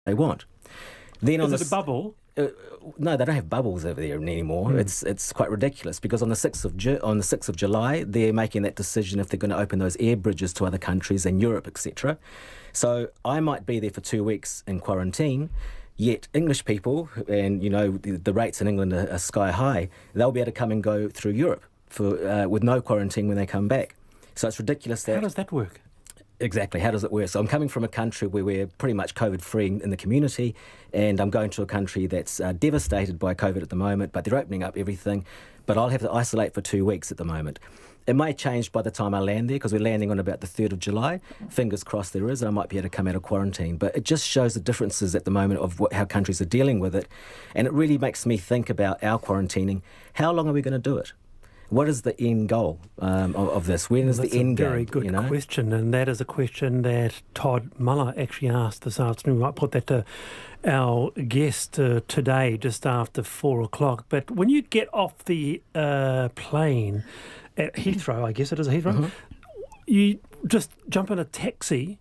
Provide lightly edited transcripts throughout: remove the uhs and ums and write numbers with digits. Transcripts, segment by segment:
they want. Then Is it a bubble? No, they don't have bubbles over there anymore. It's quite ridiculous because on the 6th of July, they're making that decision if they're going to open those air bridges to other countries in Europe, etc. So I might be there for 2 weeks in quarantine. Yet English people, and the rates in England are sky high, they'll be able to come and go through Europe with no quarantine when they come back. So it's ridiculous that... How does that work? Exactly, how does it work? So I'm coming from a country where we're pretty much COVID-free in the community, and I'm going to a country that's devastated by COVID at the moment, but they're opening up everything. But I'll have to isolate for 2 weeks at the moment. It may change by the time I land there, because we're landing on about the 3rd of July. Fingers crossed there is, and I might be able to come out of quarantine. But it just shows the differences at the moment of how countries are dealing with it. And it really makes me think about our quarantining. How long are we going to do it? What is the end goal of this? When is the end game? That's a very good question, and that is a question that Todd Muller actually asked this afternoon. We might put that to our guest today, just after 4 o'clock. But when you get off the plane at Heathrow, I guess it is Heathrow, you just jump in a taxi.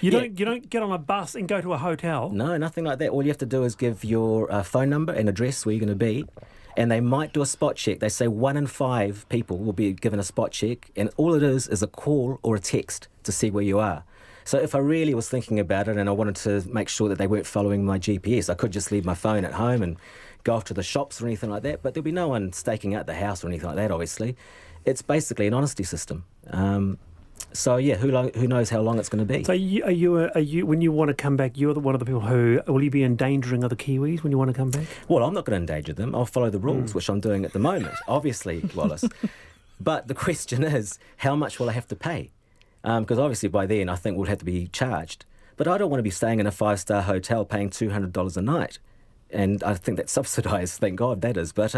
You don't get on a bus and go to a hotel. No, nothing like that. All you have to do is give your phone number and address where you're going to be. And they might do a spot check. They say 1 in 5 people will be given a spot check, and all it is a call or a text to see where you are. So if I really was thinking about it and I wanted to make sure that they weren't following my GPS, I could just leave my phone at home and go off to the shops or anything like that, but there'll be no one staking out the house or anything like that, obviously. It's basically an honesty system. So yeah, who knows how long it's going to be? So are you when you want to come back, you're one of the people who will you be endangering other Kiwis when you want to come back? Well, I'm not going to endanger them. I'll follow the rules, which I'm doing at the moment, obviously, Wallace. But the question is, how much will I have to pay? Because obviously by then I think we'll have to be charged. But I don't want to be staying in a 5-star hotel paying $200 a night, and I think that's subsidised. Thank God that is. But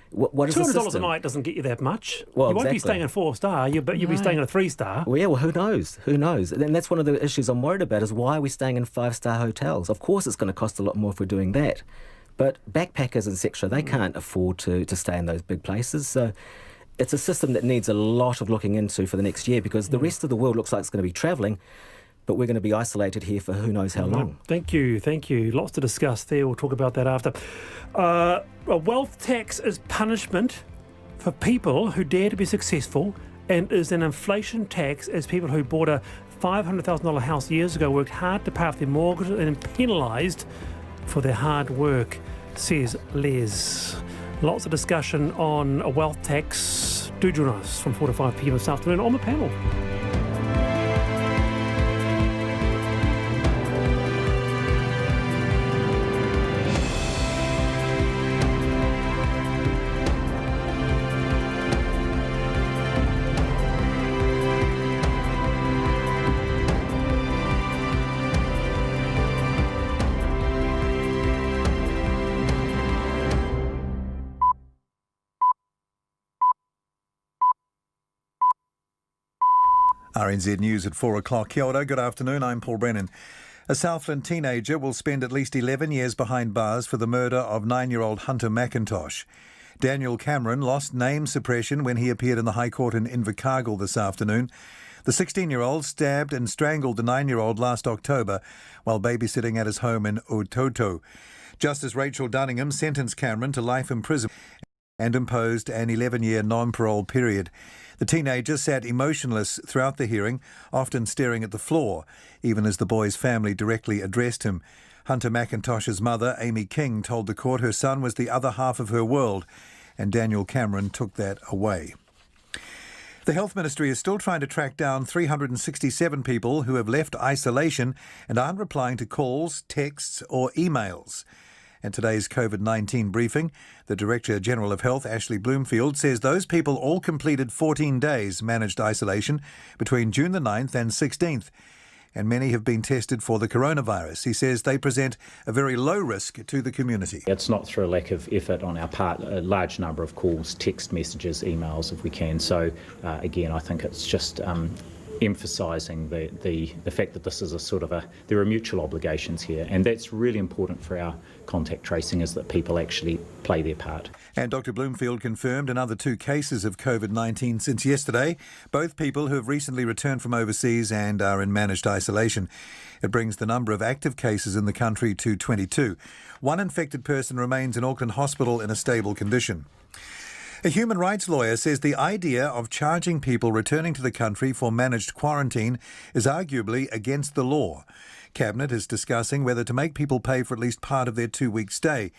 what is the system? $200 a night doesn't get you that much. Well, you won't be staying in a 4-star, but you'll be staying in a 3-star. Well, yeah, well, who knows? Who knows? And that's one of the issues I'm worried about is why are we staying in 5-star hotels? Of course it's going to cost a lot more if we're doing that. But backpackers, etc., they can't afford to stay in those big places. So it's a system that needs a lot of looking into for the next year because the rest of the world looks like it's going to be travelling, but we're going to be isolated here for who knows how long. Thank you. Lots to discuss there. We'll talk about that after. A wealth tax is punishment for people who dare to be successful and is an inflation tax as people who bought a $500,000 house years ago worked hard to pay off their mortgage and penalised for their hard work, says Les. Lots of discussion on a wealth tax. Do join us from 4 to 5 p.m. this afternoon on the panel. RNZ News at 4 o'clock. Kia ora, good afternoon, I'm Paul Brennan. A Southland teenager will spend at least 11 years behind bars for the murder of 9-year-old Hunter McIntosh. Daniel Cameron lost name suppression when he appeared in the High Court in Invercargill this afternoon. The 16-year-old stabbed and strangled the 9-year-old last October while babysitting at his home in Ototo. Justice Rachel Dunningham sentenced Cameron to life imprisonment and imposed an 11-year non-parole period. The teenager sat emotionless throughout the hearing, often staring at the floor, even as the boy's family directly addressed him. Hunter McIntosh's mother, Amy King, told the court her son was the other half of her world, and Daniel Cameron took that away. The Health Ministry is still trying to track down 367 people who have left isolation and aren't replying to calls, texts or emails. In today's COVID-19 briefing, the Director-General of Health, Ashley Bloomfield, says those people all completed 14 days managed isolation between June the 9th and 16th, and many have been tested for the coronavirus. He says they present a very low risk to the community. It's not through a lack of effort on our part, a large number of calls, text messages, emails if we can. So again, I think it's just emphasising the fact that this is there are mutual obligations here, and that's really important for our contact tracing, is that people actually play their part. And Dr Bloomfield confirmed another 2 cases of COVID-19 since yesterday, both people who have recently returned from overseas and are in managed isolation. It brings the number of active cases in the country to 22. One infected person remains in Auckland Hospital in a stable condition. A human rights lawyer says the idea of charging people returning to the country for managed quarantine is arguably against the law. Cabinet is discussing whether to make people pay for at least part of their 2-week stay.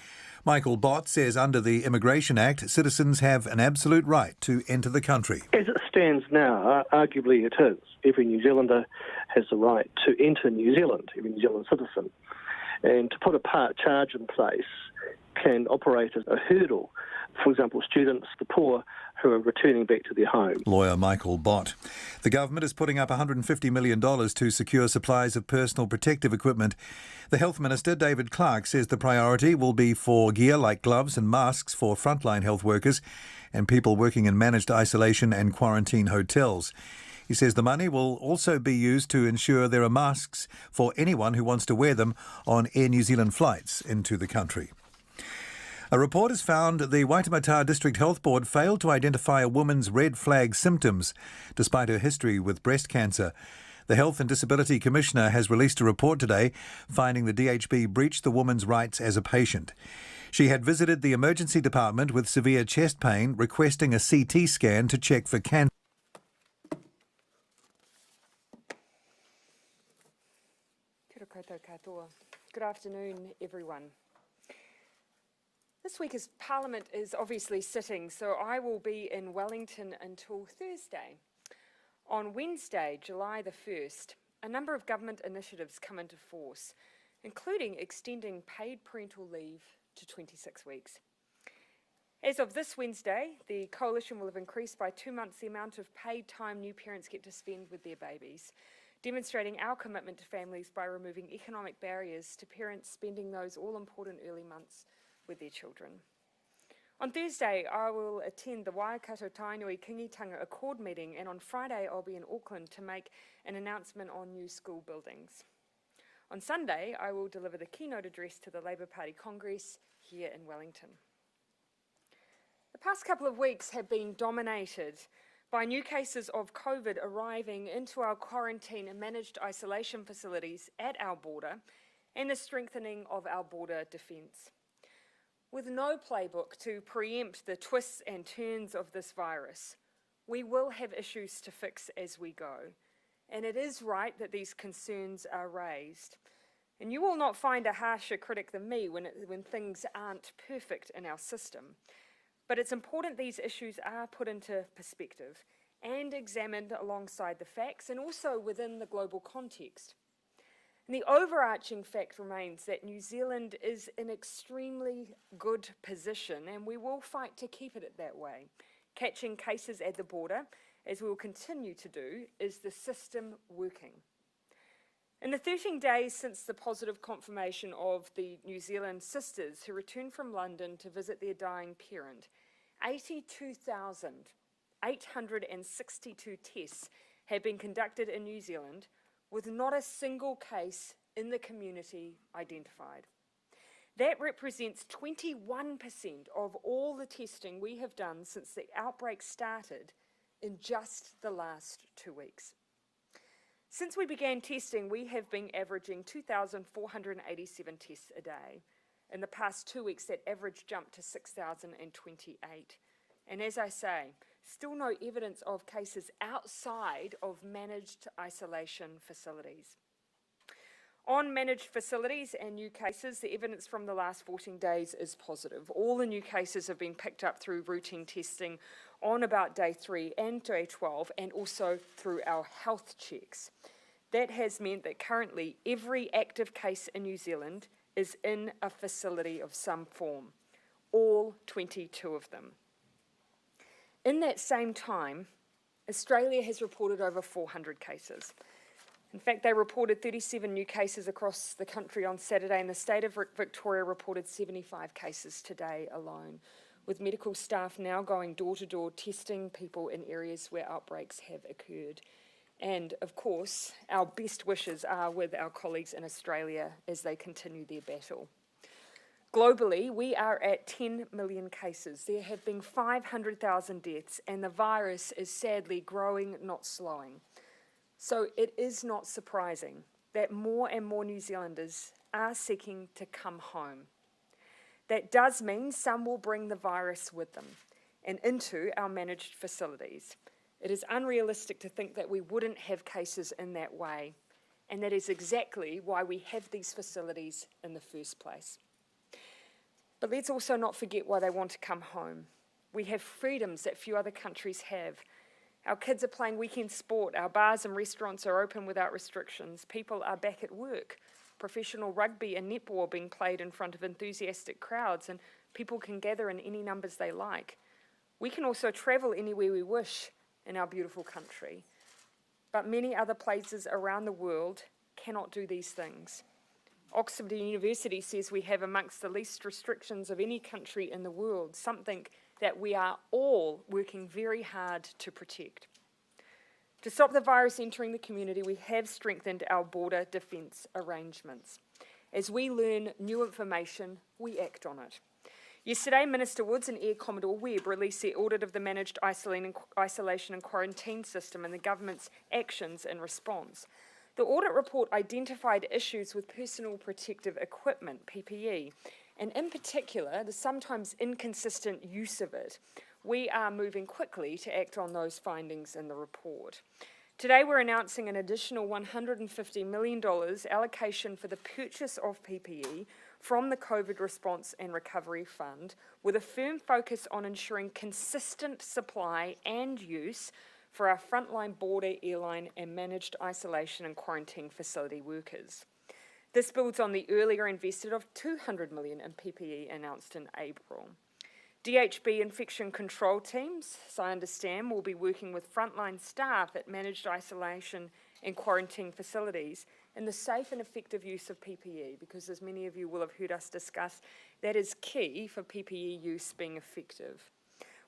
Michael Bott says under the Immigration Act, citizens have an absolute right to enter the country. As it stands now, arguably it is. Every New Zealander has the right to enter New Zealand, every New Zealand citizen. And to put a part charge in place can operate as a hurdle. For example, students, the poor, who are returning back to their home. Lawyer Michael Bott. The government is putting up $150 million to secure supplies of personal protective equipment. The Health Minister, David Clark, says the priority will be for gear like gloves and masks for frontline health workers and people working in managed isolation and quarantine hotels. He says the money will also be used to ensure there are masks for anyone who wants to wear them on Air New Zealand flights into the country. A report has found the Waitemata District Health Board failed to identify a woman's red flag symptoms, despite her history with breast cancer. The Health and Disability Commissioner has released a report today finding the DHB breached the woman's rights as a patient. She had visited the emergency department with severe chest pain, requesting a CT scan to check for cancer. Kia ora koutou katoa. Good afternoon, everyone. This week as Parliament is obviously sitting, so I will be in Wellington until Thursday. On Wednesday, July the 1st, a number of government initiatives come into force, including extending paid parental leave to 26 weeks. As of this Wednesday, the Coalition will have increased by 2 months the amount of paid time new parents get to spend with their babies, demonstrating our commitment to families by removing economic barriers to parents spending those all-important early months with their children. On Thursday, I will attend the Waikato Tainui Kingitanga Accord meeting, and on Friday I'll be in Auckland to make an announcement on new school buildings. On Sunday, I will deliver the keynote address to the Labour Party Congress here in Wellington. The past couple of weeks have been dominated by new cases of COVID arriving into our quarantine and managed isolation facilities at our border and the strengthening of our border defence. With no playbook to preempt the twists and turns of this virus, we will have issues to fix as we go. And it is right that these concerns are raised. And you will not find a harsher critic than me when things aren't perfect in our system. But it's important these issues are put into perspective and examined alongside the facts and also within the global context. And the overarching fact remains that New Zealand is in extremely good position, and we will fight to keep it that way. Catching cases at the border, as we will continue to do, is the system working. In the 13 days since the positive confirmation of the New Zealand sisters who returned from London to visit their dying parent, 82,862 tests have been conducted in New Zealand, with not a single case in the community identified. That represents 21% of all the testing we have done since the outbreak started in just the last 2 weeks. Since we began testing, we have been averaging 2,487 tests a day. In the past 2 weeks, that average jumped to 6,028. And as I say, still no evidence of cases outside of managed isolation facilities. On managed facilities and new cases, the evidence from the last 14 days is positive. All the new cases have been picked up through routine testing on about day 3 and day 12, and also through our health checks. That has meant that currently every active case in New Zealand is in a facility of some form, all 22 of them. In that same time, Australia has reported over 400 cases. In fact, they reported 37 new cases across the country on Saturday, and the state of Victoria reported 75 cases today alone, with medical staff now going door to door testing people in areas where outbreaks have occurred. And of course, our best wishes are with our colleagues in Australia as they continue their battle. Globally, we are at 10 million cases. There have been 500,000 deaths, and the virus is sadly growing, not slowing. So it is not surprising that more and more New Zealanders are seeking to come home. That does mean some will bring the virus with them and into our managed facilities. It is unrealistic to think that we wouldn't have cases in that way, and that is exactly why we have these facilities in the first place. But let's also not forget why they want to come home. We have freedoms that few other countries have. Our kids are playing weekend sport, our bars and restaurants are open without restrictions, people are back at work, professional rugby and netball are being played in front of enthusiastic crowds, and people can gather in any numbers they like. We can also travel anywhere we wish in our beautiful country. But many other places around the world cannot do these things. Oxford University says we have amongst the least restrictions of any country in the world, something that we are all working very hard to protect. To stop the virus entering the community, we have strengthened our border defence arrangements. As we learn new information, we act on it. Yesterday, Minister Woods and Air Commodore Webb released their audit of the managed isolation and quarantine system and the government's actions in response. The audit report identified issues with personal protective equipment, PPE, and in particular, the sometimes inconsistent use of it. We are moving quickly to act on those findings in the report. Today, we're announcing an additional $150 million allocation for the purchase of PPE from the COVID Response and Recovery Fund, with a firm focus on ensuring consistent supply and use for our frontline border, airline and managed isolation and quarantine facility workers. This builds on the earlier invested of $200 million in PPE announced in April. DHB infection control teams, as I understand, will be working with frontline staff at managed isolation and quarantine facilities in the safe and effective use of PPE, because as many of you will have heard us discuss, that is key for PPE use being effective.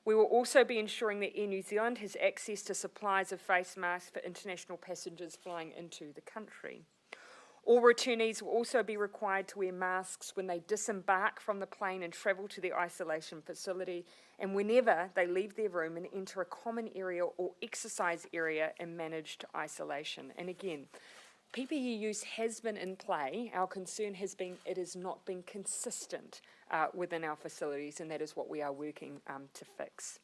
We will also be ensuring that Air New Zealand has access to supplies of face masks for international passengers flying into the country. All returnees will also be required to wear masks when they disembark from the plane and travel to their isolation facility, and whenever they leave their room and enter a common area or exercise area in managed isolation. And again, PPE use has been in play. Our concern has been it has not been consistent within our facilities, and that is what we are working to fix.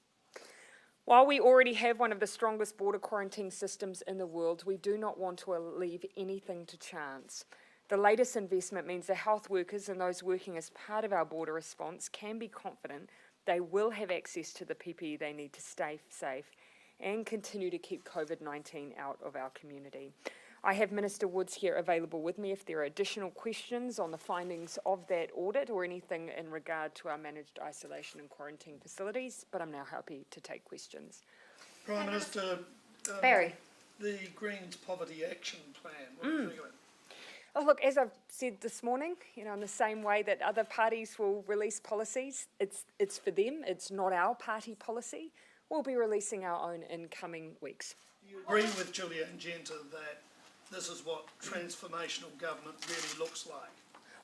While we already have one of the strongest border quarantine systems in the world, we do not want to leave anything to chance. The latest investment means that health workers and those working as part of our border response can be confident they will have access to the PPE they need to stay safe and continue to keep COVID-19 out of our community. I have Minister Woods here available with me if there are additional questions on the findings of that audit or anything in regard to our managed isolation and quarantine facilities, but I'm now happy to take questions. Prime Minister, Barry. The Greens Poverty Action Plan, what do you think of it? Oh, look, as I've said this morning, in the same way that other parties will release policies, it's for them, it's not our party policy. We'll be releasing our own in coming weeks. Do you agree with Julia and Genta that this is what transformational government really looks like?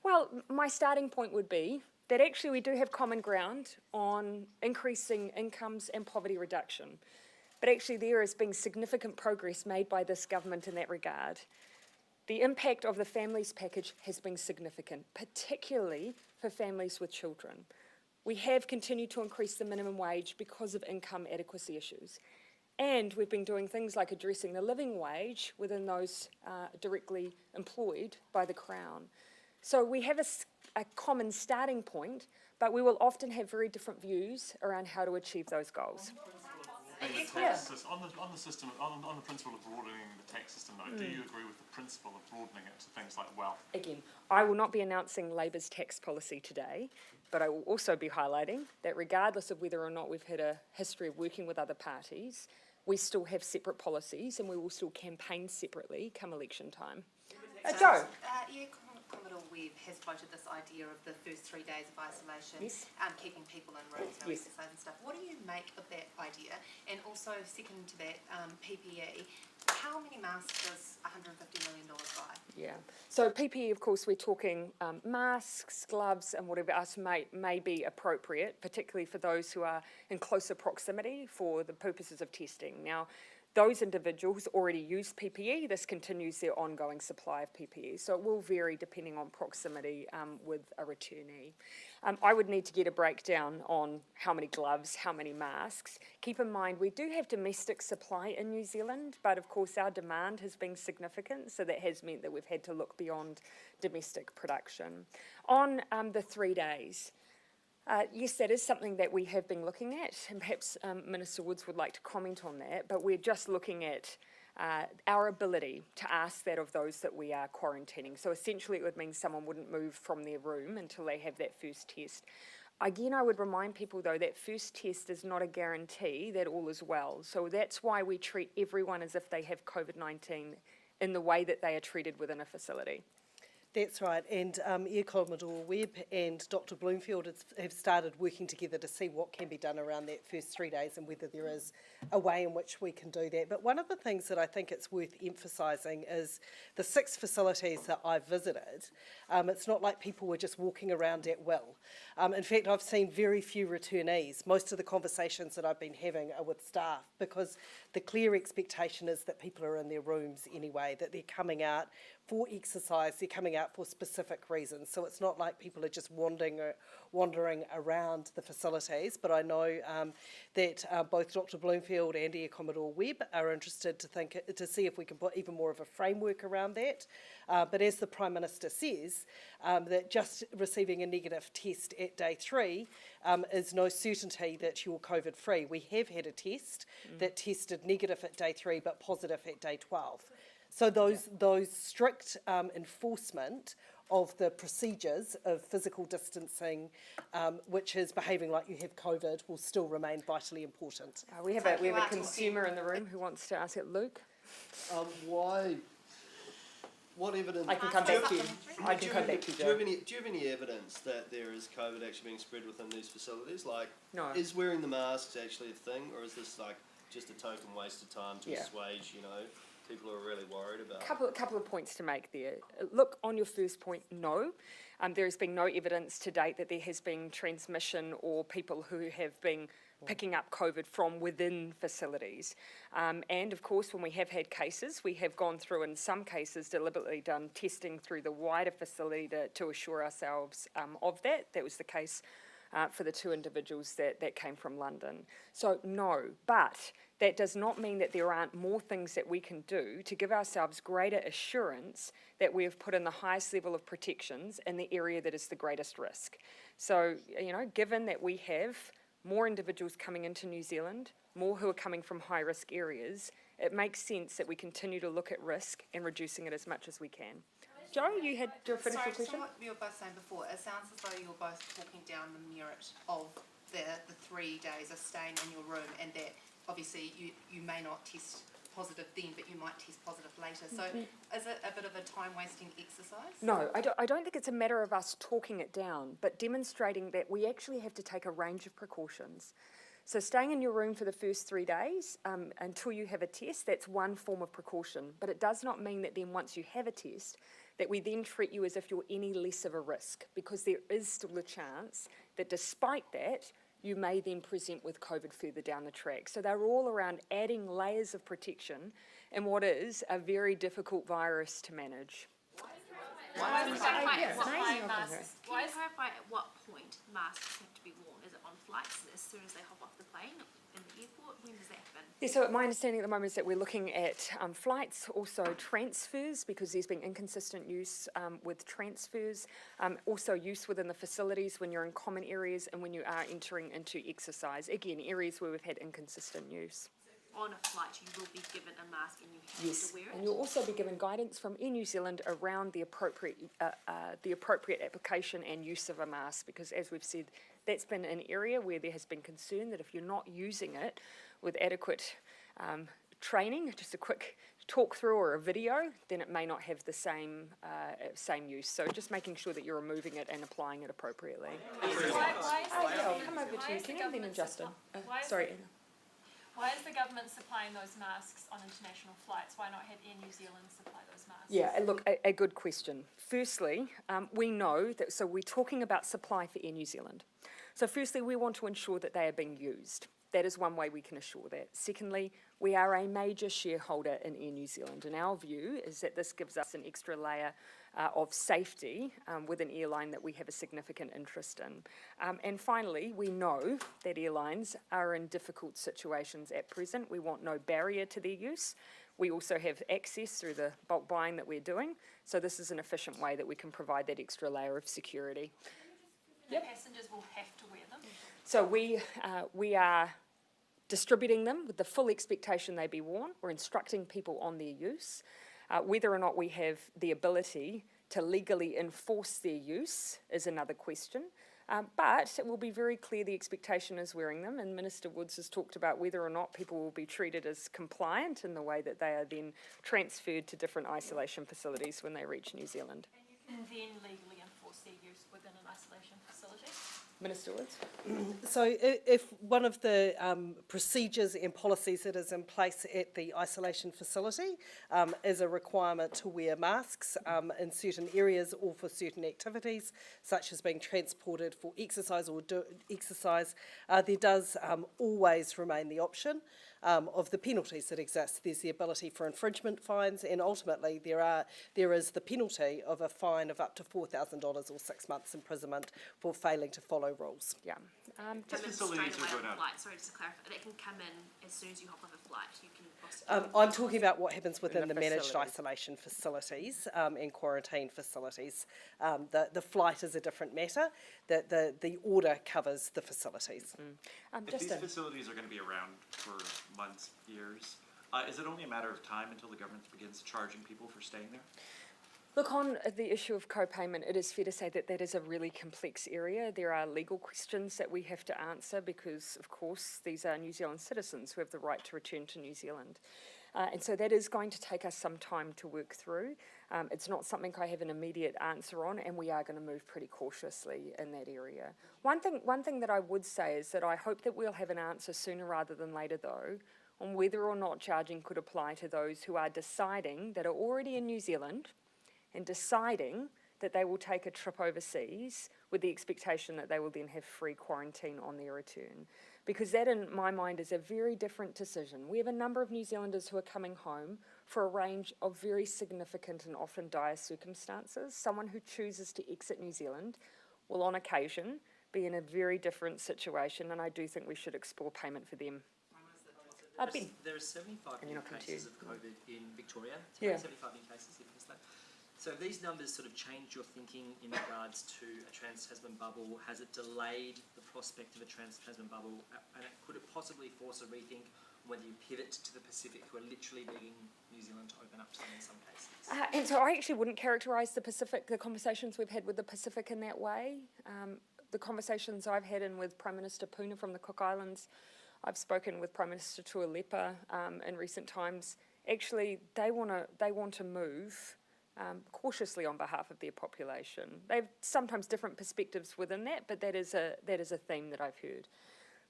Well, my starting point would be that actually we do have common ground on increasing incomes and poverty reduction. But actually there has been significant progress made by this government in that regard. The impact of the families package has been significant, particularly for families with children. We have continued to increase the minimum wage because of income adequacy issues. And we've been doing things like addressing the living wage within those directly employed by the Crown. So we have a common starting point, but we will often have very different views around how to achieve those goals. On the system, on the principle of broadening the tax system, though, do you agree with the principle of broadening it to things like wealth? Again, I will not be announcing Labor's tax policy today, but I will also be highlighting that regardless of whether or not we've had a history of working with other parties, we still have separate policies and we will still campaign separately come election time. Joe? Commodore Webb has floated this idea of the first 3 days of isolation, Yes. Keeping people in rooms, no Yes. exercise and stuff. What do you make of that idea? And also, second to that, PPE, how many masks does $150 million buy? Yeah. So PPE, of course, we're talking masks, gloves, and whatever else may be appropriate, particularly for those who are in closer proximity for the purposes of testing. Now, those individuals already use PPE. This continues their ongoing supply of PPE. So it will vary depending on proximity with a returnee. I would need to get a breakdown on how many gloves, how many masks. Keep in mind, we do have domestic supply in New Zealand, but of course our demand has been significant, so that has meant that we've had to look beyond domestic production. On the 3 days, yes, that is something that we have been looking at, and perhaps Minister Woods would like to comment on that, but we're just looking at our ability to ask that of those that we are quarantining. So essentially it would mean someone wouldn't move from their room until they have that first test. Again, I would remind people though that first test is not a guarantee that all is well. So that's why we treat everyone as if they have COVID-19 in the way that they are treated within a facility. That's right, and Air Commodore Webb and Dr Bloomfield have started working together to see what can be done around that first 3 days and whether there is a way in which we can do that. But one of the things that I think it's worth emphasising is the 6 facilities that I've visited, it's not like people were just walking around at will. In fact, I've seen very few returnees. Most of the conversations that I've been having are with staff, because the clear expectation is that people are in their rooms anyway, that they're coming out for exercise, they're coming out for specific reasons. So it's not like people are just wandering around the facilities, but I know that both Dr Bloomfield and Air Commodore Webb are interested to see if we can put even more of a framework around that. But as the Prime Minister says, that just receiving a negative test at day 3 is no certainty that you're COVID free. We have had a test that tested negative at day 3 but positive at day 12. So those strict enforcement of the procedures of physical distancing, which is behaving like you have COVID, will still remain vitally important. We have a consumer in the room who wants to ask it. Luke? What evidence? I can come back to you. I can come back to you, Joe. Do you have any evidence that there is COVID actually being spread within these facilities? Like, no. Is wearing the masks actually a thing, or is this like just a token waste of time to assuage, people are really worried about? Couple of points to make there. Look, on your first point, no. There has been no evidence to date that there has been transmission or people who have been picking up COVID from within facilities. And of course, when we have had cases, we have gone through, in some cases, deliberately done testing through the wider facility to assure ourselves of that. That was the case for the 2 individuals that came from London. So no, but that does not mean that there aren't more things that we can do to give ourselves greater assurance that we have put in the highest level of protections in the area that is the greatest risk. So, given that we have more individuals coming into New Zealand, more who are coming from high-risk areas, it makes sense that we continue to look at risk and reducing it as much as we can. Joe, you had to finish your question? So what you were both saying before, it sounds as though you're both talking down the merit of the 3 days of staying in your room, and that obviously you may not test positive then, but you might test positive later. So is it a bit of a time-wasting exercise? No, I don't think it's a matter of us talking it down, but demonstrating that we actually have to take a range of precautions. So staying in your room for the first 3 days until you have a test, that's one form of precaution. But it does not mean that then once you have a test, that we then treat you as if you're any less of a risk, because there is still a chance that despite that, you may then present with COVID further down the track. So they're all around adding layers of protection in what is a very difficult virus to manage. Why is clarify at what point masks have to be worn? Is it on flights as soon as they hop off the plane in the airport? When does that happen? Yeah, so my understanding at the moment is that we're looking at flights, also transfers, because there's been inconsistent use with transfers, also use within the facilities when you're in common areas and when you are entering into exercise. Again, areas where we've had inconsistent use. On a flight, you will be given a mask and you have to wear it? And you'll also be given guidance from Air New Zealand around the appropriate application and use of a mask, because as we've said, that's been an area where there has been concern that if you're not using it with adequate training, just a quick talk through or a video, then it may not have the same use. So just making sure that you're removing it and applying it appropriately. Why I'll come over to you. Can you then Justin? Sorry, Anna. Why is the government supplying those masks on international flights? Why not have Air New Zealand supply those masks? Yeah, look, a good question. Firstly, we know that, so we're talking about supply for Air New Zealand. So firstly, we want to ensure that they are being used. That is one way we can assure that. Secondly, we are a major shareholder in Air New Zealand, and our view is that this gives us an extra layer of safety with an airline that we have a significant interest in. And finally, we know that airlines are in difficult situations at present. We want no barrier to their use. We also have access through the bulk buying that we're doing, so this is an efficient way that we can provide that extra layer of security. The passengers will have to wear them? So we are distributing them with the full expectation they be worn. We're instructing people on their use. Whether or not we have the ability to legally enforce their use is another question. But it will be very clear the expectation is wearing them, and Minister Woods has talked about whether or not people will be treated as compliant in the way that they are then transferred to different isolation facilities when they reach New Zealand. And you can then legally enforce their use within an isolation facility? Minister Woods? So if one of the procedures and policies that is in place at the isolation facility is a requirement to wear masks in certain areas or for certain activities, such as being transported for exercise or exercise, there does always remain the option of the penalties that exist. There's the ability for infringement fines, and ultimately there is the penalty of a fine of up to $4,000 or 6 months imprisonment for failing to follow rules. Yeah. Come in straight away on flight. Sorry, just to clarify, that can come in as soon as you hop off a flight. You can I'm talking about what happens within the managed isolation facilities and quarantine facilities. The flight is a different matter. The order covers the facilities. If these facilities are going to be around for months, years, is it only a matter of time until the government begins charging people for staying there? Look, on the issue of co-payment, it is fair to say that that is a really complex area. There are legal questions that we have to answer because, of course, these are New Zealand citizens who have the right to return to New Zealand. And so that is going to take us some time to work through. It's not something I have an immediate answer on, and we are going to move pretty cautiously in that area. One thing that I would say is that I hope that we'll have an answer sooner rather than later, though, on whether or not charging could apply to those who are deciding that are already in New Zealand and deciding that they will take a trip overseas with the expectation that they will then have free quarantine on their return. Because that, in my mind, is a very different decision. We have a number of New Zealanders who are coming home for a range of very significant and often dire circumstances. Someone who chooses to exit New Zealand will, on occasion, be in a very different situation, and I do think we should explore payment for them. Ben. There are 75 new cases of COVID in Victoria. Yeah. 75 new cases, if you So have these numbers sort of changed your thinking in regards to a trans-Tasman bubble? Has it delayed the prospect of a trans-Tasman bubble? And could it possibly force a rethink whether you pivot to the Pacific, who are literally begging New Zealand to open up to them in some cases? And so I actually wouldn't characterise the Pacific, the conversations we've had with the Pacific in that way. The conversations I've had in with Prime Minister Puna from the Cook Islands, I've spoken with Prime Minister Tualipa in recent times. Actually, they want to move cautiously on behalf of their population. They have sometimes different perspectives within that, but that is a theme that I've heard.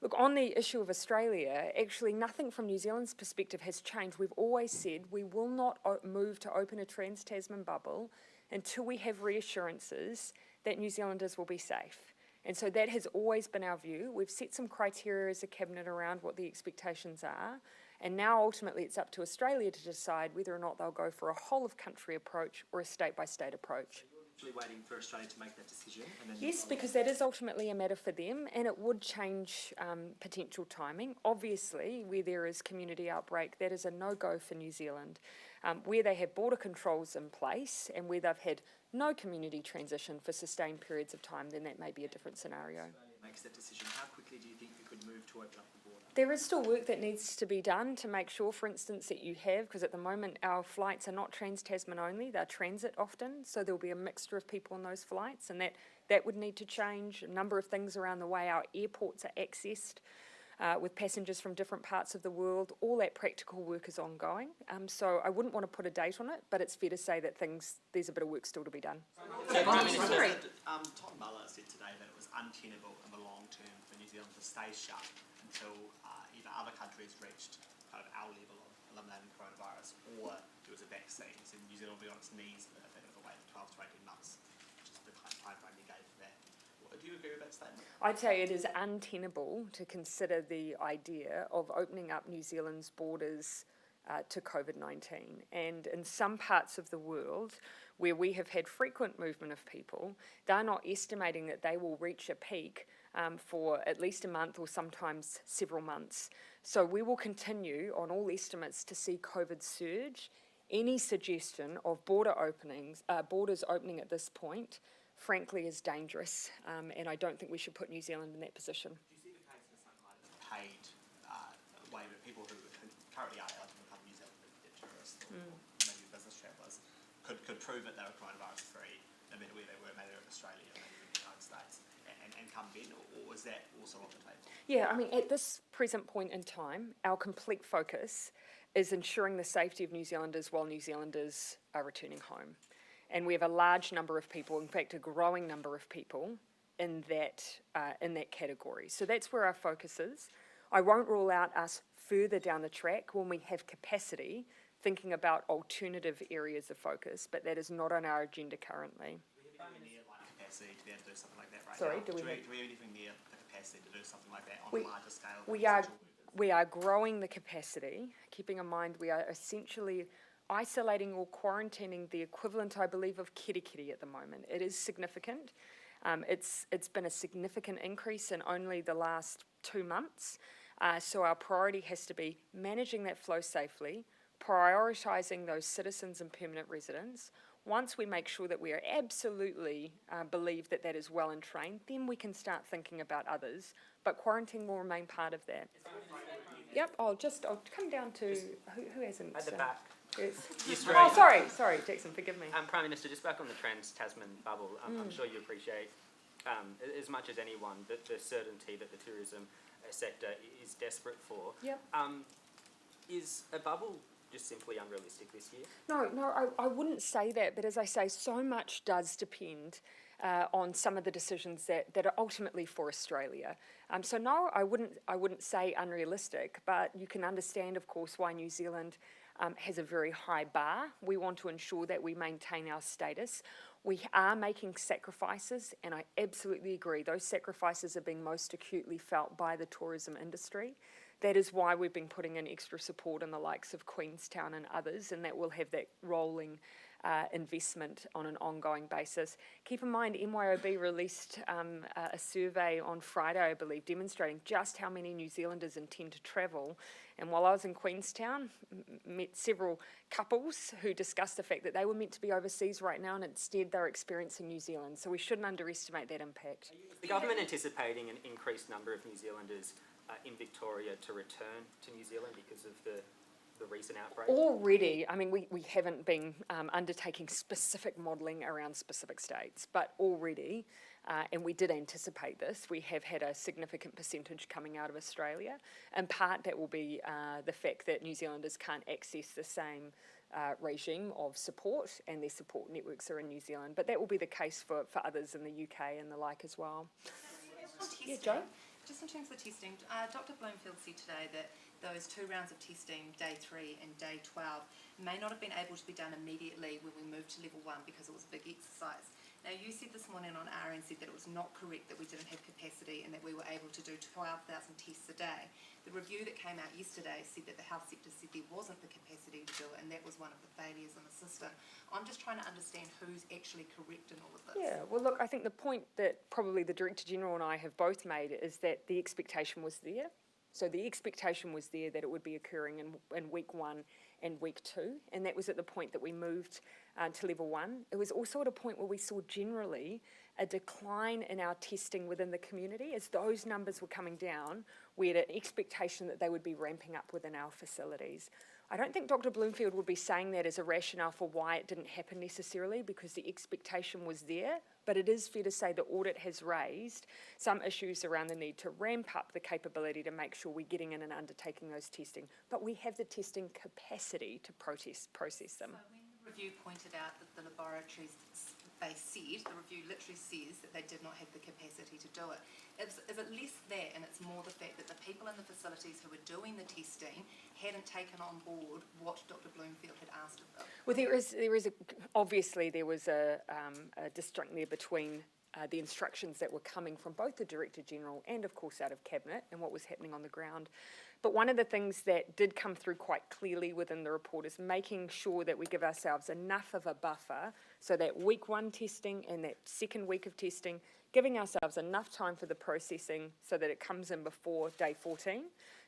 Look, on the issue of Australia, actually nothing from New Zealand's perspective has changed. We've always said we will not move to open a trans-Tasman bubble until we have reassurances that New Zealanders will be safe. And so that has always been our view. We've set some criteria as a cabinet around what the expectations are. And now ultimately it's up to Australia to decide whether or not they'll go for a whole of country approach or a state-by-state approach. So you're waiting for Australia to make that decision? And then Yes, because that is ultimately a matter for them, and it would change potential timing. Obviously, where there is community outbreak, that is a no-go for New Zealand. Where they have border controls in place and where they've had no community transition for sustained periods of time, then that may be a different scenario. Australia makes that decision. How quickly do you think you could move to open up the border? There is still work that needs to be done to make sure, for instance, that you have, because at the moment our flights are not trans-Tasman only, they're transit often, so there'll be a mixture of people on those flights, and that would need to change. A number of things around the way our airports are accessed with passengers from different parts of the world. All that practical work is ongoing, so I wouldn't want to put a date on it, but it's fair to say that there's a bit of work still to be done. Tom Muller said today that it was untenable in the long term for New Zealand to stay shut until other countries reached kind of our level of eliminating coronavirus, or there was a vaccine. So New Zealand will be on its knees for a bit of a wait of 12 to 18 months, which is the time frame you gave for that. Do you agree with that statement? I'd say it is untenable to consider the idea of opening up New Zealand's borders to COVID-19. And in some parts of the world where we have had frequent movement of people, they're not estimating that they will reach a peak for at least a month or sometimes several months. So we will continue on all estimates to see COVID surge. Any suggestion of borders opening at this point, frankly, is dangerous, and I don't think we should put New Zealand in that position. Do you see the case in some kind of paid way that people who currently are eligible to come to New Zealand, they're tourists or maybe business travellers, could prove that they were coronavirus free, no matter where they were, maybe in Australia, maybe in the United States, and come in, or was that also off the table? Yeah, I mean, at this present point in time, our complete focus is ensuring the safety of New Zealanders while New Zealanders are returning home. And we have a large number of people, in fact, a growing number of people in that category. So that's where our focus is. I won't rule out us further down the track when we have capacity, thinking about alternative areas of focus, but that is not on our agenda currently. Do we have anything near capacity to be able to do something like that right Sorry, now? do we have anything near the capacity to do something like that on a larger scale? We are growing the capacity, keeping in mind we are essentially isolating or quarantining the equivalent, I believe, of kirikiri at the moment. It is significant. It's been a significant increase in only the last 2 months. So our priority has to be managing that flow safely, prioritising those citizens and permanent residents. Once we make sure that we are absolutely believe that that is well and trained, then we can start thinking about others. But quarantine will remain part of that. Yep, I'll come down to who hasn't. At the back. Yes. Oh, sorry, Jackson, forgive me. Prime Minister, just back on the Trans-Tasman bubble, I'm sure you appreciate, as much as anyone, the certainty that the tourism sector is desperate for. Yep. Is a bubble just simply unrealistic this year? No, I wouldn't say that, but as I say, so much does depend on some of the decisions that are ultimately for Australia. So no, I wouldn't say unrealistic, but you can understand, of course, why New Zealand has a very high bar. We want to ensure that we maintain our status. We are making sacrifices, and I absolutely agree, those sacrifices are being most acutely felt by the tourism industry. That is why we've been putting in extra support in the likes of Queenstown and others, and that will have that rolling investment on an ongoing basis. Keep in mind, MYOB released a survey on Friday, I believe, demonstrating just how many New Zealanders intend to travel. And while I was in Queenstown, met several couples who discussed the fact that they were meant to be overseas right now, and instead they're experiencing New Zealand. So we shouldn't underestimate that impact. Is the government anticipating an increased number of New Zealanders in Victoria to return to New Zealand because of the recent outbreak? Already, I mean, we haven't been undertaking specific modelling around specific states, but already, and we did anticipate this, we have had a significant percentage coming out of Australia. In part, that will be the fact that New Zealanders can't access the same regime of support, and their support networks are in New Zealand, but that will be the case for others in the UK and the like as well. Yeah, Joe? Just in terms of the testing, Dr. Bloomfield said today that those 2 rounds of testing, day 3 and day 12, may not have been able to be done immediately when we moved to level 1 because it was a big exercise. Now, you said this morning on RNZ that it was not correct that we didn't have capacity and that we were able to do 12,000 tests a day. The review that came out yesterday said that the health sector said there wasn't the capacity to do it, and that was one of the failures in the system. I'm just trying to understand who's actually correct in all of this. Yeah, well, look, I think the point that probably the Director General and I have both made is that the expectation was there. So the expectation was there that it would be occurring in week 1 and week 2, and that was at the point that we moved to level 1. It was also at a point where we saw generally a decline in our testing within the community. As those numbers were coming down, we had an expectation that they would be ramping up within our facilities. I don't think Dr. Bloomfield would be saying that as a rationale for why it didn't happen necessarily, because the expectation was there, but it is fair to say the audit has raised some issues around the need to ramp up the capability to make sure we're getting in and undertaking those testing. But we have the testing capacity to process them. So when the review pointed out that the laboratories, the review literally says that they did not have the capacity to do it. is it less that, and it's more the fact that the people in the facilities who were doing the testing hadn't taken on board what Dr. Bloomfield had asked of them? Well, obviously there was a disjunct there between the instructions that were coming from both the Director General and, of course, out of Cabinet and what was happening on the ground. But one of the things that did come through quite clearly within the report is making sure that we give ourselves enough of a buffer so that week 1 testing and that second week of testing, giving ourselves enough time for the processing so that it comes in before day 14.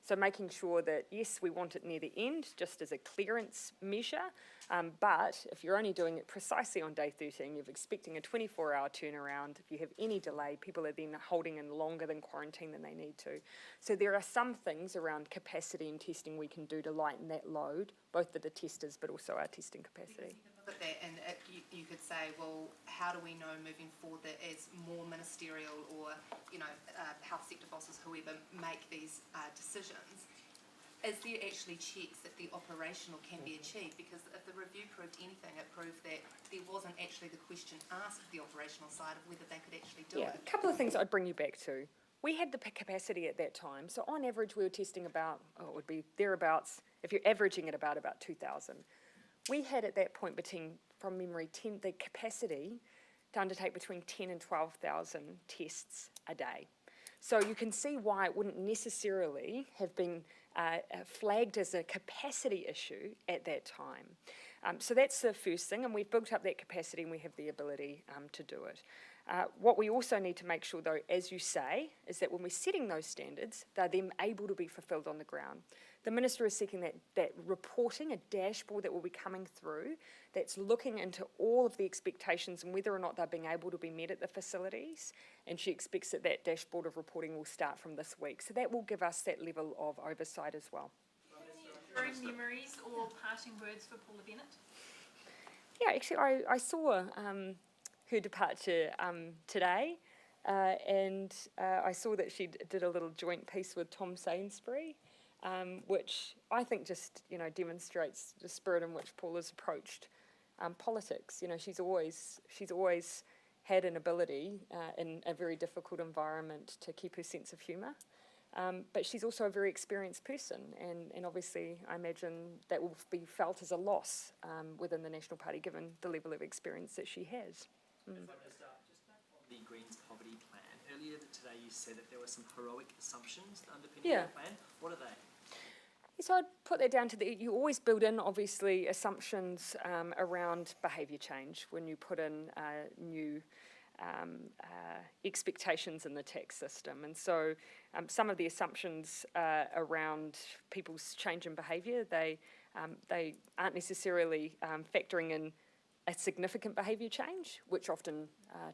So making sure that, yes, we want it near the end, just as a clearance measure, but if you're only doing it precisely on day 13, you're expecting a 24-hour turnaround. If you have any delay, people are then holding in longer than quarantine than they need to. So there are some things around capacity and testing we can do to lighten that load, both for the testers but also our testing capacity. Look at that, and you could say, well, how do we know moving forward that as more ministerial or, health sector bosses, whoever, make these decisions, is there actually checks that the operational can be achieved? Because if the review proved anything, it proved that there wasn't actually the question asked of the operational side of whether they could actually do it. A couple of things I'd bring you back to. We had the capacity at that time, so on average we were testing about, it would be thereabouts, if you're averaging at about 2,000. We had at that point from memory, the capacity to undertake between 10 and 12,000 tests a day. So you can see why it wouldn't necessarily have been flagged as a capacity issue at that time. So that's the first thing, and we've built up that capacity and we have the ability to do it. What we also need to make sure, though, as you say, is that when we're setting those standards, they're then able to be fulfilled on the ground. The Minister is seeking that reporting, a dashboard that will be coming through, that's looking into all of the expectations and whether or not they're being able to be met at the facilities, and she expects that dashboard of reporting will start from this week. So that will give us that level of oversight as well. Enduring memories or parting words for Paula Bennett? Yeah, actually, I saw her departure today, and I saw that she did a little joint piece with Tom Sainsbury, which I think just demonstrates the spirit in which Paula's approached politics. She's always had an ability in a very difficult environment to keep her sense of humour. But she's also a very experienced person, and obviously I imagine that will be felt as a loss within the National Party given the level of experience that she has. Just back on the Greens poverty plan, earlier today you said that there were some heroic assumptions underpinning the plan. What are they? So I'd put that down to you always build in, obviously, assumptions around behaviour change when you put in new expectations in the tax system. And so some of the assumptions around people's change in behaviour, they aren't necessarily factoring in a significant behaviour change, which often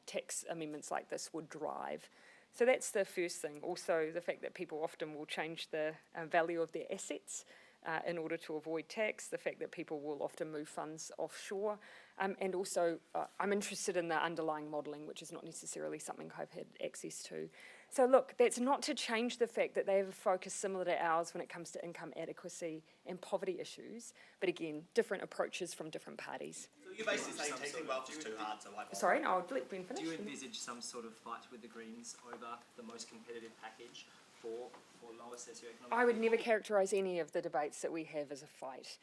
tax amendments like this would drive. So that's the first thing. Also, the fact that people often will change the value of their assets in order to avoid tax, the fact that people will often move funds offshore, and also I'm interested in the underlying modelling, which is not necessarily something I've had access to. So look, that's not to change the fact that they have a focus similar to ours when it comes to income adequacy and poverty issues, but again, different approaches from different parties. So you're basically saying taxing wealth is too hard, so why? Sorry, no, I'll let Ben finish. Do you envisage some sort of fight with the Greens over the most competitive package for lower socioeconomic? I would never characterise any of the debates that we have as a fight.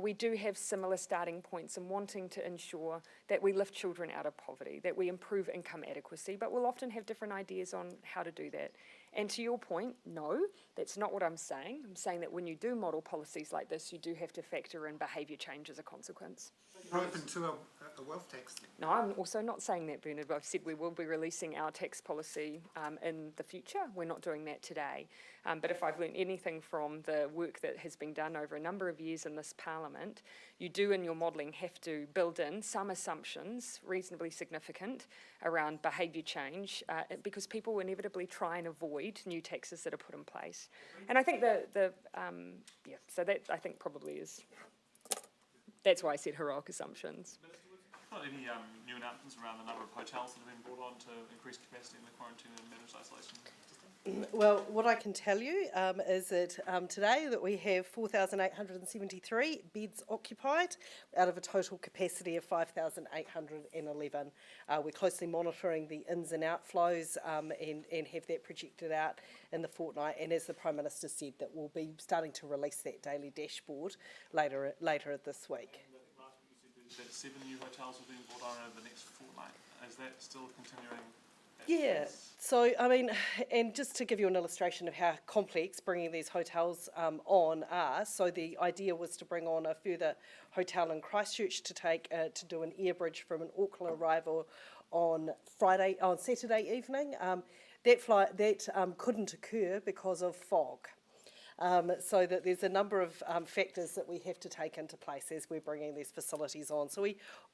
We do have similar starting points in wanting to ensure that we lift children out of poverty, that we improve income adequacy, but we'll often have different ideas on how to do that. And to your point, no, that's not what I'm saying. I'm saying that when you do model policies like this, you do have to factor in behaviour change as a consequence. You're open to a wealth tax? No, I'm also not saying that, Bernard. I've said we will be releasing our tax policy in the future. We're not doing that today. But if I've learned anything from the work that has been done over a number of years in this Parliament, you do in your modelling have to build in some assumptions, reasonably significant, around behaviour change, because people will inevitably try and avoid new taxes that are put in place. And I think so that I think probably is, that's why I said heroic assumptions. Not any new announcements around the number of hotels that have been brought on to increase capacity in the quarantine and managed isolation system? Well, what I can tell you is that today that we have 4,873 beds occupied out of a total capacity of 5,811. We're closely monitoring the ins and outflows and have that projected out in the fortnight. And as the Prime Minister said, that we'll be starting to release that daily dashboard later this week. That 7 new hotels are being brought on over the next fortnight. Is that still continuing? Yeah, so I mean, and just to give you an illustration of how complex bringing these hotels on are, so the idea was to bring on a further hotel in Christchurch to do an air bridge from an Auckland arrival on Saturday evening. That flight couldn't occur because of fog. So that there's a number of factors that we have to take into place as we're bringing these facilities on. So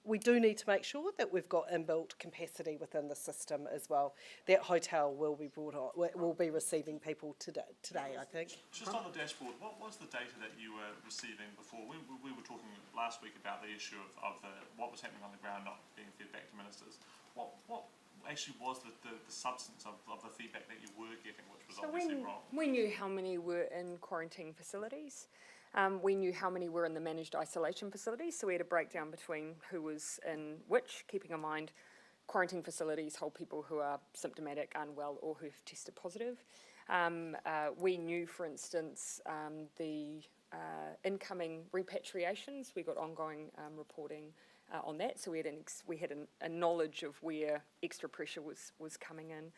we do need to make sure that we've got inbuilt capacity within the system as well. That hotel will be brought on, will be receiving people today, I think. Just on the dashboard, what was the data that you were receiving before? We were talking last week about the issue of what was happening on the ground not being fed back to ministers. What actually was the substance of the feedback that you were getting, which was obviously wrong? We knew how many were in quarantine facilities. We knew how many were in the managed isolation facilities, so we had a breakdown between who was in which, keeping in mind quarantine facilities hold people who are symptomatic, unwell, or who've tested positive. We knew, for instance, the incoming repatriations. We got ongoing reporting on that, so we had a knowledge of where extra pressure was coming in.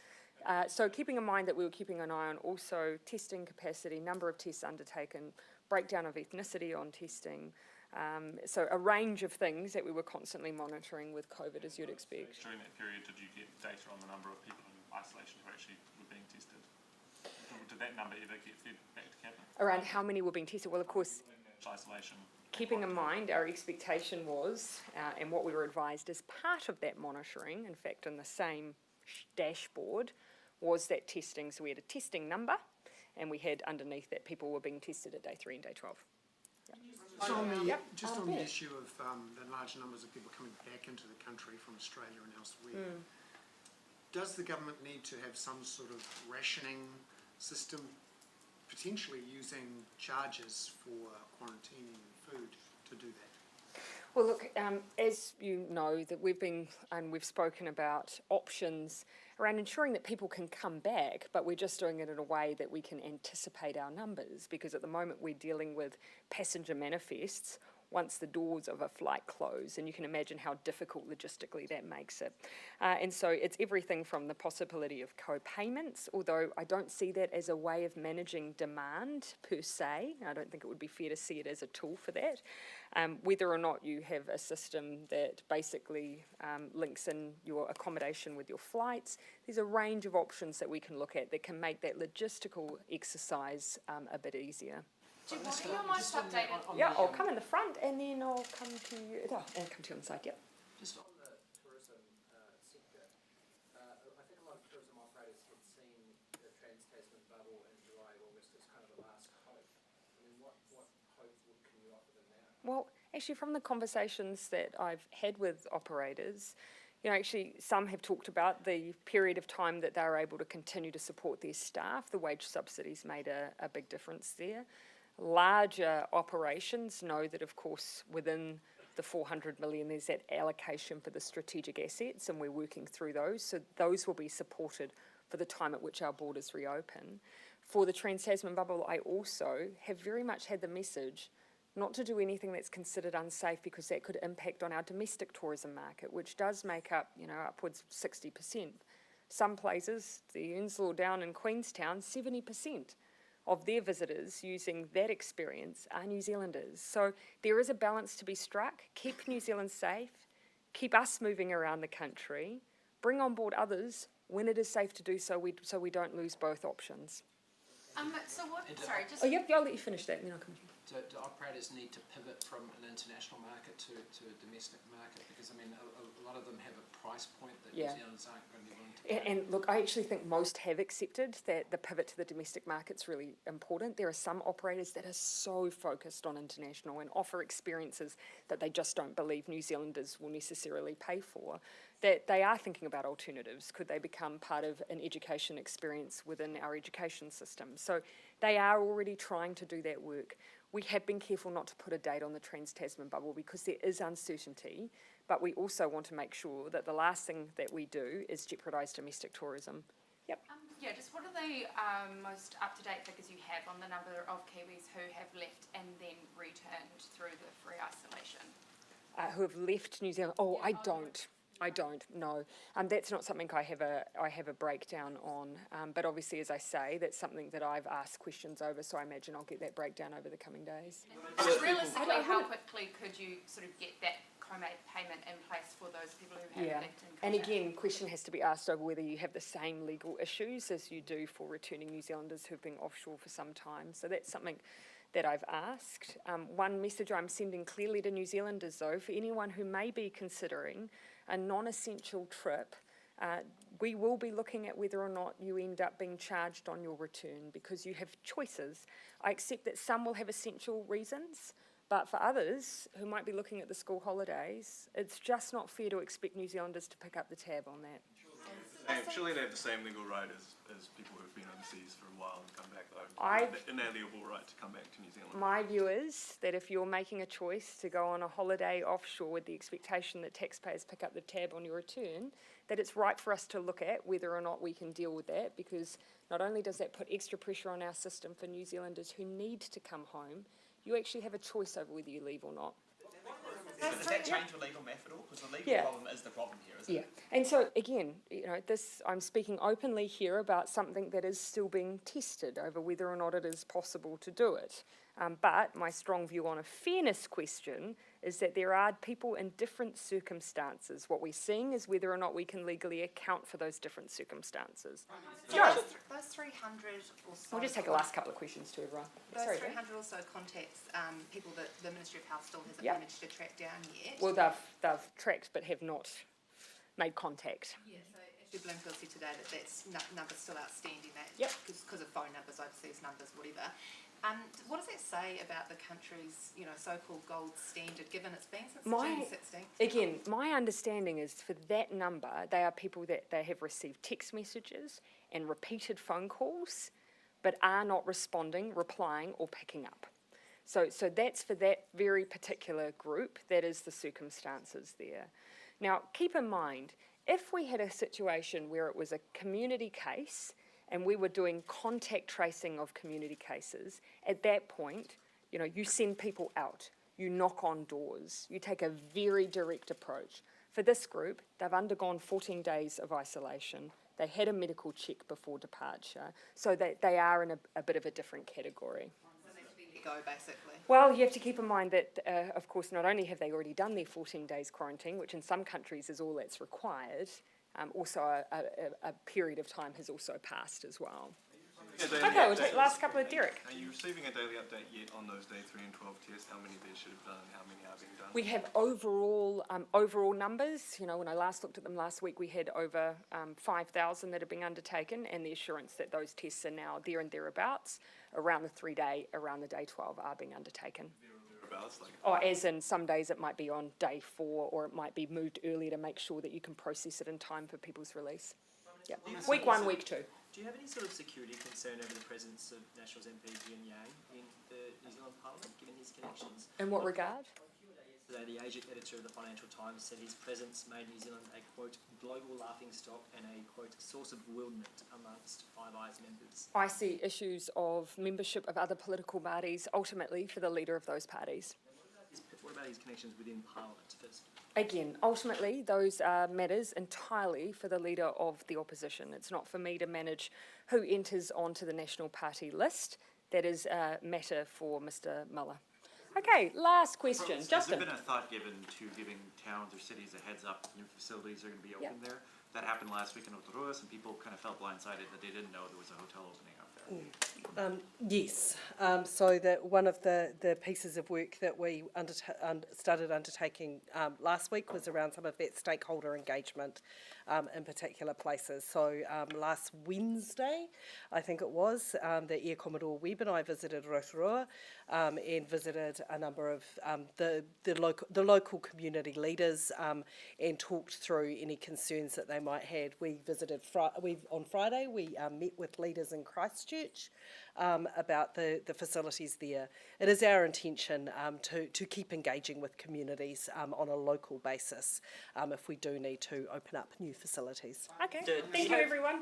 So keeping in mind that we were keeping an eye on also testing capacity, number of tests undertaken, breakdown of ethnicity on testing, so a range of things that we were constantly monitoring with COVID, as you'd expect. During that period, did you get data on the number of people in isolation who actually were being tested? Did that number ever get fed back to Cabinet? Around how many were being tested? Well, of course, isolation. Keeping in mind our expectation was, and what we were advised as part of that monitoring, in fact in the same dashboard, was that testing. So we had a testing number, and we had underneath that people were being tested at day 3 and day 12. Yep. Just on the issue of the large numbers of people coming back into the country from Australia and elsewhere, does the government need to have some sort of rationing system, potentially using charges for quarantining food to do that? Well, look, as you know, that we've spoken about options around ensuring that people can come back, but we're just doing it in a way that we can anticipate our numbers, because at the moment we're dealing with passenger manifests once the doors of a flight close, and you can imagine how difficult logistically that makes it. And so it's everything from the possibility of co-payments, although I don't see that as a way of managing demand per se. I don't think it would be fair to see it as a tool for that. Whether or not you have a system that basically links in your accommodation with your flights, there's a range of options that we can look at that can make that logistical exercise a bit easier. Do you want your most updated? Yeah, I'll come in the front and then I'll come to you. And come to you on the side, yeah. Just on the tourism sector, I think a lot of tourism operators had seen the Trans-Tasman bubble in July, August as kind of the last hope. I mean, what hope can you offer them now? Well, actually, from the conversations that I've had with operators, you know, actually some have talked about the period of time that they were able to continue to support their staff. The wage subsidies made a big difference there. Larger operations know that, of course, within the 400 million, there's that allocation for the strategic assets, and we're working through those. So those will be supported for the time at which our borders reopen. For the Trans-Tasman bubble, I also have very much had the message not to do anything that's considered unsafe, because that could impact on our domestic tourism market, which does make up, you know, upwards of 60%. Some places, the Onslow down in Queenstown, 70% of their visitors using that experience are New Zealanders. So there is a balance to be struck. Keep New Zealand safe, keep us moving around the country, bring on board others when it is safe to do so, so we don't lose both options. So what, sorry, just... Oh, yep, I'll let you finish that and then I'll come to you. do operators need to pivot from an international market to a domestic market? Because, I mean, a lot of them have a price point that New Zealanders aren't going to be willing to pay. And look, I actually think most have accepted that the pivot to the domestic market's really important. There are some operators that are so focused on international and offer experiences that they just don't believe New Zealanders will necessarily pay for, that they are thinking about alternatives. Could they become part of an education experience within our education system? So they are already trying to do that work. We have been careful not to put a date on the Trans-Tasman bubble because there is uncertainty, but we also want to make sure that the last thing that we do is jeopardise domestic tourism. Yep. Yeah, just what are the most up-to-date figures you have on the number of Kiwis who have left and then returned through the free isolation? Who have left New Zealand? Oh, I don't know. That's not something I have a breakdown on. But obviously, as I say, that's something that I've asked questions over. So I imagine I'll get that breakdown over the coming days. Just realistically, how quickly could you sort of get that co-made payment in place for those people who have left in contact? And again, question has to be asked over whether you have the same legal issues as you do for returning New Zealanders who've been offshore for some time. So that's something that I've asked. One message I'm sending clearly to New Zealanders, though, for anyone who may be considering a non-essential trip, we will be looking at whether or not you end up being charged on your return because you have choices. I accept that some will have essential reasons, but for others who might be looking at the school holidays, it's just not fair to expect New Zealanders to pick up the tab on that. Surely they have the same legal right as people who've been overseas for a while and come back, though. An inalienable right to come back to New Zealand. My view is that if you're making a choice to go on a holiday offshore with the expectation that taxpayers pick up the tab on your return, that it's right for us to look at whether or not we can deal with that, because not only does that put extra pressure on our system for New Zealanders who need to come home, you actually have a choice over whether you leave or not. Does that change your legal method at all? Because the legal problem is the problem here, isn't it? And so again, I'm speaking openly here about something that is still being tested over whether or not it is possible to do it. But my strong view on a fairness question is that there are people in different circumstances. What we're seeing is whether or not we can legally account for those different circumstances. So those 300 or so... We'll just take the last couple of questions to everyone. Those 300 or so contacts, people that the Ministry of Health still hasn't managed to track down yet. Well, they've tracked but have not made contact. Yeah, so Ashley Bloomfield said today that number's still outstanding, because of phone numbers, overseas numbers, whatever. What does that say about the country's, so-called gold standard, given it's been since June 16th? Again, my understanding is for that number, they are people that they have received text messages and repeated phone calls, but are not responding, replying, or picking up. So that's for that very particular group. That is the circumstances there. Now, keep in mind, if we had a situation where it was a community case and we were doing contact tracing of community cases, at that point, you send people out, you knock on doors, you take a very direct approach. For this group, they've undergone 14 days of isolation. They had a medical check before departure, so they are in a bit of a different category. So they should be let go, basically. Well, you have to keep in mind that, of course, not only have they already done their 14 days quarantine, which in some countries is all that's required, also a period of time has also passed as well. Okay, we'll take the last couple of Derek. Are you receiving a daily update yet on those day 3 and 12 tests? How many they should have done? How many are being done? We have overall numbers. When I last looked at them last week, we had over 5,000 that are being undertaken, and the assurance that those tests are now there and thereabouts around the day 12 are being undertaken. As in some days it might be on day 4, or it might be moved earlier to make sure that you can process it in time for people's release. Yeah. Week 1, week 2. Do you have any sort of security concern over the presence of Nationals MP Ian Yang in the New Zealand Parliament, given his connections? In what regard? Yesterday, the Asian editor of the Financial Times said his presence made New Zealand a, quote, global laughingstock and a, quote, source of bewilderment amongst Five Eyes members. I see issues of membership of other political parties, ultimately for the leader of those parties. What about his connections within Parliament first? Again, ultimately, those are matters entirely for the leader of the opposition. It's not for me to manage who enters onto the National Party list. That is a matter for Mr. Miller. Okay, last question. Justin. Has there been a thought given to giving towns or cities a heads up new facilities are going to be open there? that happened last week in Rotorua. Some people kind of felt blindsided that they didn't know there was a hotel opening up there. Yes, so that one of the pieces of work that we started undertaking last week was around some of that stakeholder engagement in particular places. So last Wednesday, I think it was, the Air Commodore Webb and I visited Rotorua and visited a number of the local community leaders and talked through any concerns that they might have. We visited on Friday. We met with leaders in Christchurch about the facilities there. It is our intention to keep engaging with communities on a local basis if we do need to open up new facilities. Okay, thank you everyone.